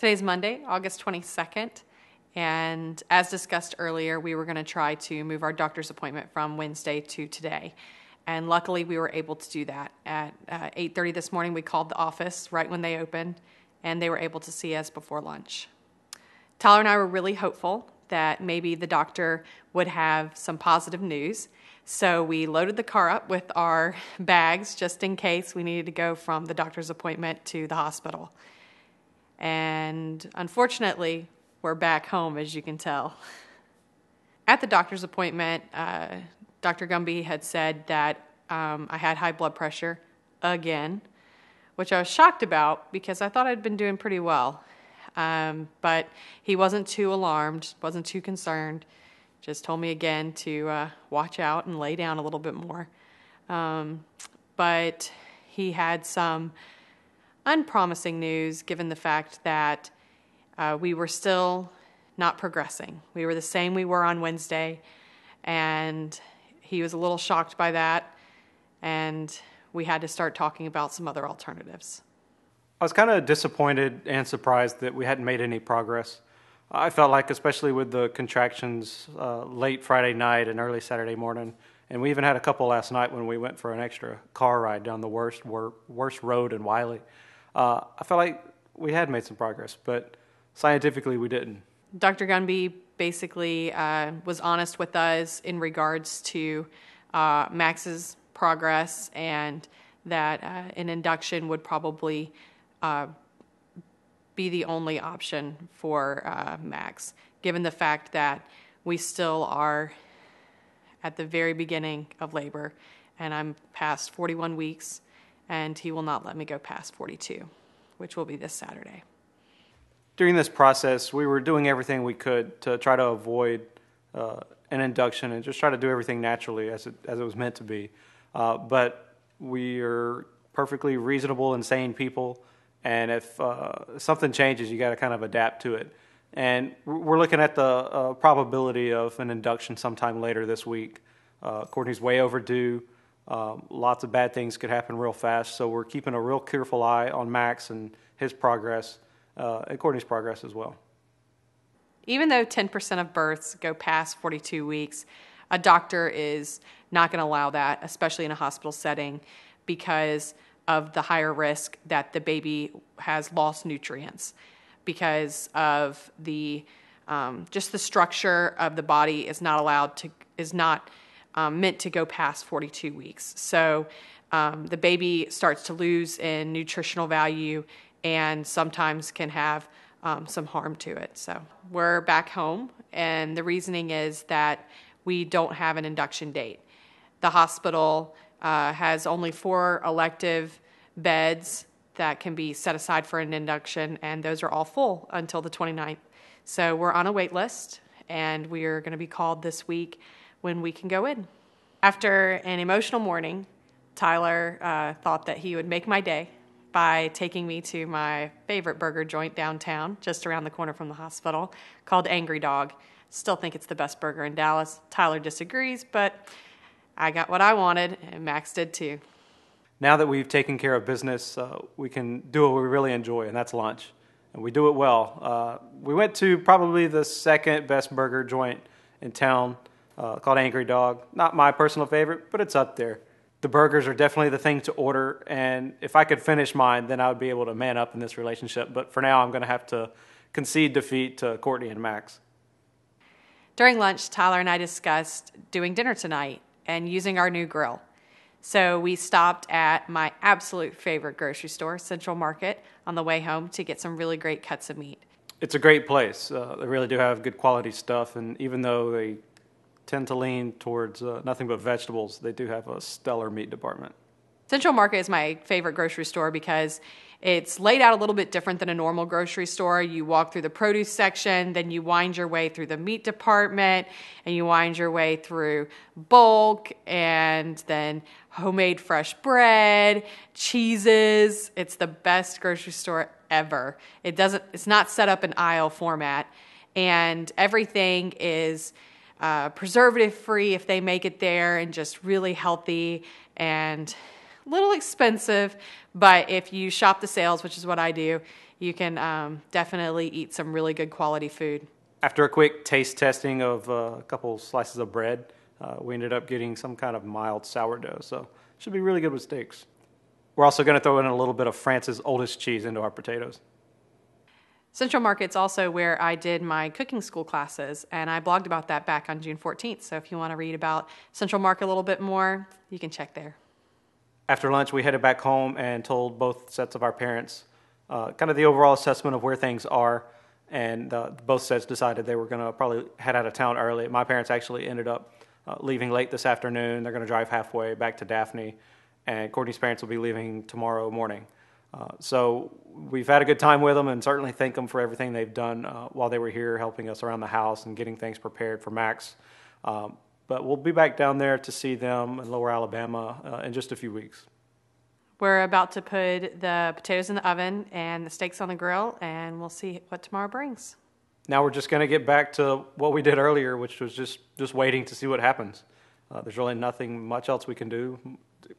Today's Monday, August 22nd, and as discussed earlier, we were going to try to move our doctor's appointment from Wednesday to today. And luckily, we were able to do that. At 8:30 this morning, we called the office right when they opened, and they were able to see us before lunch. Tyler and I were really hopeful that maybe the doctor would have some positive news. So we loaded the car up with our bags just in case we needed to go from the doctor's appointment to the hospital. And unfortunately, we're back home, as you can tell. At the doctor's appointment, Dr. Gumby had said that I had high blood pressure again, which I was shocked about because I thought I'd been doing pretty well. But he wasn't too alarmed, wasn't too concerned, just told me again to watch out and lay down a little bit more. But he had some unpromising news given the fact that we were still not progressing. We were the same we were on Wednesday, and he was a little shocked by that, and we had to start talking about some other alternatives. I was kind of disappointed and surprised that we hadn't made any progress. I felt like, especially with the contractions late Friday night and early Saturday morning, and we even had a couple last night when we went for an extra car ride down the worst road in Wiley. I felt like we had made some progress, but scientifically we didn't. Dr. Gunby basically was honest with us in regards to Max's progress, and that an induction would probably be the only option for Max, given the fact that we still are at the very beginning of labor, and I'm past 41 weeks, and he will not let me go past 42, which will be this Saturday. During this process, we were doing everything we could to try to avoid an induction and just try to do everything naturally as it was meant to be. But we are perfectly reasonable and sane people, and if something changes, you got to kind of adapt to it. And we're looking at the probability of an induction sometime later this week. Courtney's way overdue. Lots of bad things could happen real fast, so we're keeping a real careful eye on Max and his progress, and Courtney's progress as well. Even though 10% of births go past 42 weeks, a doctor is not going to allow that, especially in a hospital setting, because of the higher risk that the baby has lost nutrients, because of the just the structure of the body is not meant to go past 42 weeks. So the baby starts to lose in nutritional value and sometimes can have some harm to it. So we're back home, and the reasoning is that we don't have an induction date. The hospital has only 4 elective beds that can be set aside for an induction, and those are all full until the 29th. So we're on a wait list, and we are going to be called this week when we can go in. After an emotional morning, Tyler thought that he would make my day by taking me to my favorite burger joint downtown, just around the corner from the hospital, called Angry Dog. Still think it's the best burger in Dallas. Tyler disagrees, but I got what I wanted, and Max did too. Now that we've taken care of business, we can do what we really enjoy, and that's lunch. And we do it well. We went to probably the second best burger joint in town, called Angry Dog. Not my personal favorite, but it's up there. The burgers are definitely the thing to order, and if I could finish mine, then I would be able to man up in this relationship. But for now, I'm going to have to concede defeat to Courtney and Max. During lunch, Tyler and I discussed doing dinner tonight and using our new grill. So we stopped at my absolute favorite grocery store, Central Market, on the way home to get some really great cuts of meat. It's a great place. They really do have good quality stuff, and even though they tend to lean towards nothing but vegetables, they do have a stellar meat department. Central Market is my favorite grocery store because it's laid out a little bit different than a normal grocery store. You walk through the produce section, then you wind your way through the meat department, and you wind your way through bulk, and then homemade fresh bread, cheeses. It's the best grocery store ever. It's not set up in aisle format, and everything is preservative free if they make it there, and just really healthy and a little expensive, but if you shop the sales, which is what I do, you can definitely eat some really good quality food. After a quick taste testing of a couple slices of bread, we ended up getting some kind of mild sourdough, so it should be really good with steaks. We're also going to throw in a little bit of France's oldest cheese into our potatoes. Central Market's also where I did my cooking school classes, and I blogged about that back on June 14th. So if you want to read about Central Market a little bit more, you can check there. After lunch, we headed back home and told both sets of our parents kind of the overall assessment of where things are, and both sets decided they were going to probably head out of town early. My parents actually ended up leaving late this afternoon. They're going to drive halfway back to Daphne, and Courtney's parents will be leaving tomorrow morning. So we've had a good time with them and certainly thank them for everything they've done while they were here, helping us around the house and getting things prepared for Max. But we'll be back down there to see them in Lower Alabama in just a few weeks. We're about to put the potatoes in the oven and the steaks on the grill, and we'll see what tomorrow brings. Now we're just going to get back to what we did earlier, which was just waiting to see what happens. There's really nothing much else we can do,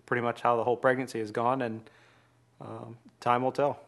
pretty much how the whole pregnancy has gone, and time will tell.